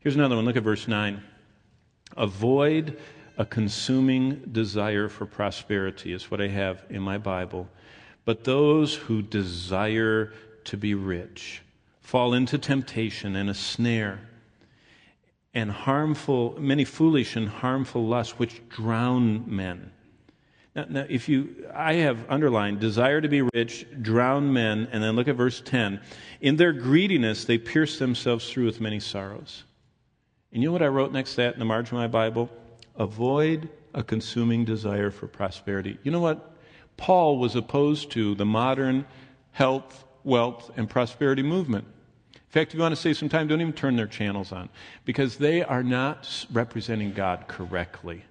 Here's another one. Look at verse 9. Avoid a consuming desire for prosperity is what I have in my Bible. But those who desire to be rich fall into temptation and a snare and many foolish and harmful lusts which drown men. Now, I have underlined, desire to be rich, drown men, and then look at verse 10. In their greediness, they pierce themselves through with many sorrows. And you know what I wrote next to that in the margin of my Bible? Avoid a consuming desire for prosperity. You know what? Paul was opposed to the modern health, wealth, and prosperity movement. In fact, if you want to save some time, don't even turn their channels on, because they are not representing God correctly.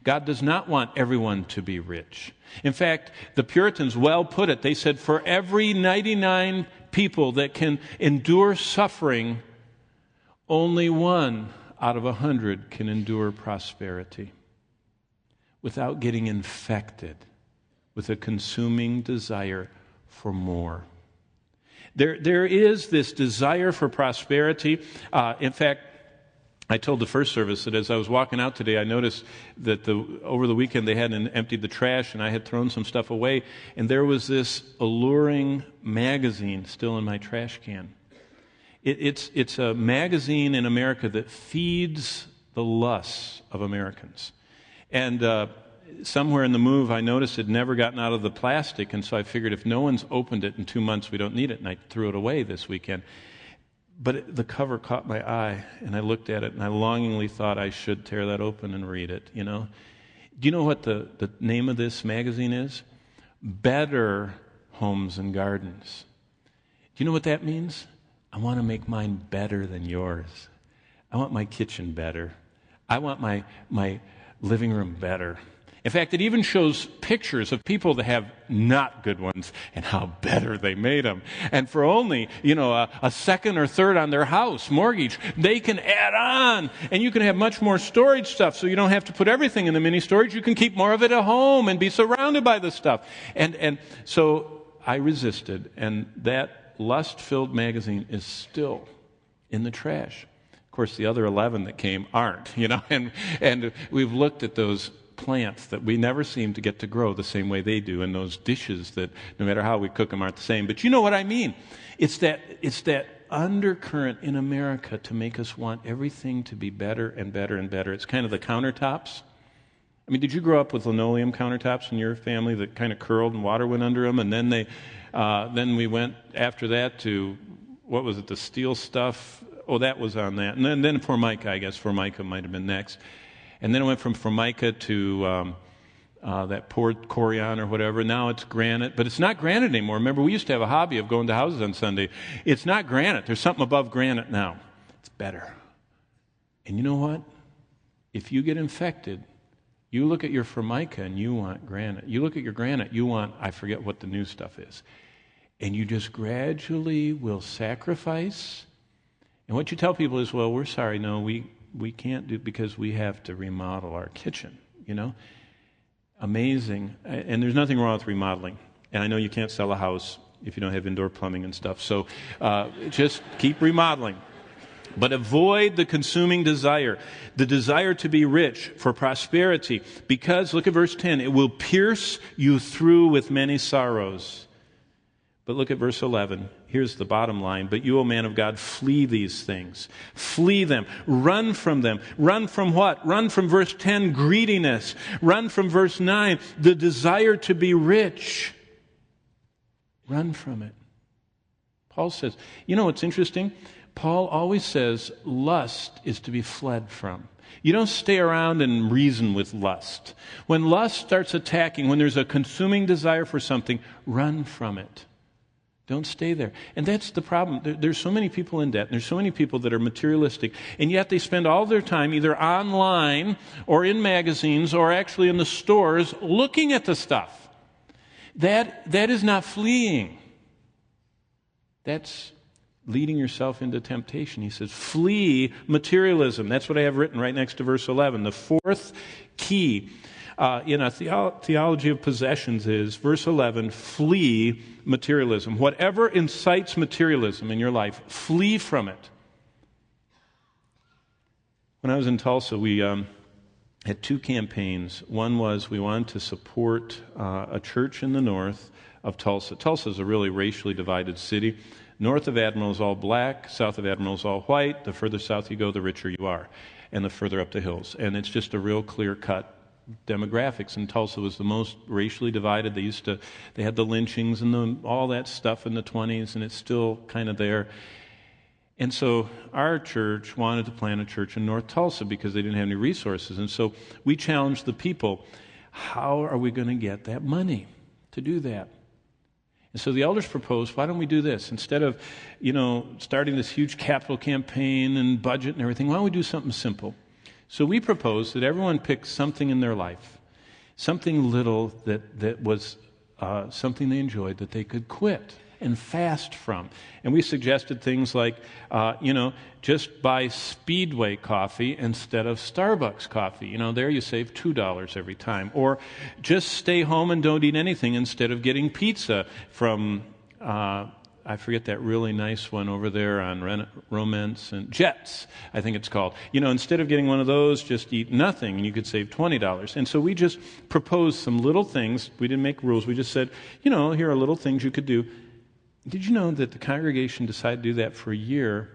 God does not want everyone to be rich. In fact, the Puritans well put it. They said, for every 99 people that can endure suffering, only one out of 100 can endure prosperity without getting infected with a consuming desire for more. There is this desire for prosperity. In fact, I told the first service that as I was walking out today, I noticed that over the weekend they hadn't emptied the trash, and I had thrown some stuff away, and there was this alluring magazine still in my trash can. It's a magazine in America that feeds the lusts of Americans. And somewhere in the move, I noticed it had never gotten out of the plastic, and so I figured if no one's opened it in 2 months, we don't need it, and I threw it away this weekend. But the cover caught my eye, and I looked at it, and I longingly thought I should tear that open and read it, you know. Do you know what the name of this magazine is? Better Homes and Gardens. Do you know what that means? I want to make mine better than yours. I want my kitchen better. I want my living room better. In fact, it even shows pictures of people that have not good ones and how better they made them. And for only, a second or third on their house mortgage, they can add on. And you can have much more storage stuff, so you don't have to put everything in the mini storage. You can keep more of it at home and be surrounded by the stuff. And so I resisted, and that lust-filled magazine is still in the trash. Of course, the other 11 that came aren't, and we've looked at those plants that we never seem to get to grow the same way they do, and those dishes that no matter how we cook them aren't the same. But you know what I mean. It's that undercurrent in America to make us want everything to be better and better and better. It's kind of the countertops. I mean, did you grow up with linoleum countertops in your family that kind of curled and water went under them? And then then we went after that to, what was it, the steel stuff? Oh, that was on that. And then Formica, I guess. Formica might have been next. And then it went from Formica to that poured Corian or whatever. Now it's granite. But it's not granite anymore. Remember, we used to have a hobby of going to houses on Sunday. It's not granite. There's something above granite now. It's better. And you know what? If you get infected, you look at your Formica and you want granite. You look at your granite, you want, I forget what the new stuff is. And you just gradually will sacrifice. And what you tell people is, well, we're sorry, no, we can't do it because we have to remodel our kitchen, Amazing. And there's nothing wrong with remodeling. And I know you can't sell a house if you don't have indoor plumbing and stuff. So just keep remodeling. But avoid the consuming desire, the desire to be rich for prosperity, because, look at verse 10, it will pierce you through with many sorrows. But look at verse 11. Here's the bottom line. But you, O man of God, flee these things. Flee them. Run from them. Run from what? Run from verse 10, greediness. Run from verse 9, the desire to be rich. Run from it. Paul says, what's interesting? Paul always says lust is to be fled from. You don't stay around and reason with lust. When lust starts attacking, when there's a consuming desire for something, run from it. Don't stay there. And that's the problem. There's so many people in debt, and there's so many people that are materialistic, and yet they spend all their time either online or in magazines or actually in the stores looking at the stuff. That is not fleeing. That's leading yourself into temptation. He says, flee materialism. That's what I have written right next to verse 11. The fourth key in a theology of possessions is, verse 11, flee materialism. Whatever incites materialism in your life, flee from it. When I was in Tulsa, we had two campaigns. One was we wanted to support a church in the north of Tulsa. Tulsa is a really racially divided city. North of Admiral is all black, south of Admiral is all white. The further south you go, the richer you are, and the further up the hills. And it's just a real clear-cut demographics. And Tulsa was the most racially divided. They had the lynchings and all that stuff in the 20s, and it's still kind of there. And so our church wanted to plant a church in North Tulsa because they didn't have any resources. And so we challenged the people, how are we going to get that money to do that? And so the elders proposed, why don't we do this? Instead of, starting this huge capital campaign and budget and everything, why don't we do something simple? So we proposed that everyone pick something in their life, something little that was something they enjoyed that they could quit and fast from. And we suggested things like, just buy Speedway coffee instead of Starbucks coffee. There you save $2 every time. Or just stay home and don't eat anything instead of getting pizza from, I forget that really nice one over there on Romance and Jets, I think it's called. Instead of getting one of those, just eat nothing and you could save $20. And so we just proposed some little things. We didn't make rules. We just said, here are little things you could do. Did you know that the congregation decided to do that for a year?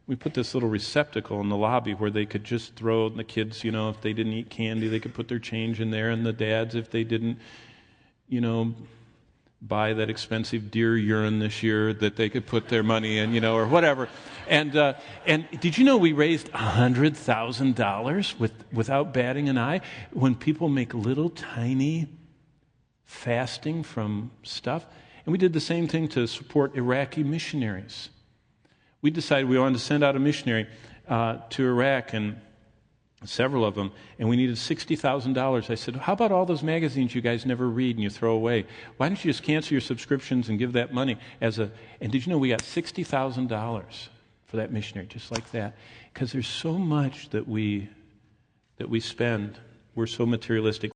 We put this little receptacle in the lobby where they could just throw the kids, if they didn't eat candy, they could put their change in there, and the dads, if they didn't, buy that expensive deer urine this year, that they could put their money in, or whatever. And did you know we raised $100,000 without batting an eye? When people make little tiny fasting from stuff. And we did the same thing to support Iraqi missionaries. We decided we wanted to send out a missionary to Iraq, and several of them, and we needed $60,000. I said, how about all those magazines you guys never read and you throw away? Why don't you just cancel your subscriptions and give that money and did you know we got $60,000 for that missionary, just like that? Because there's so much that we spend. We're so materialistic.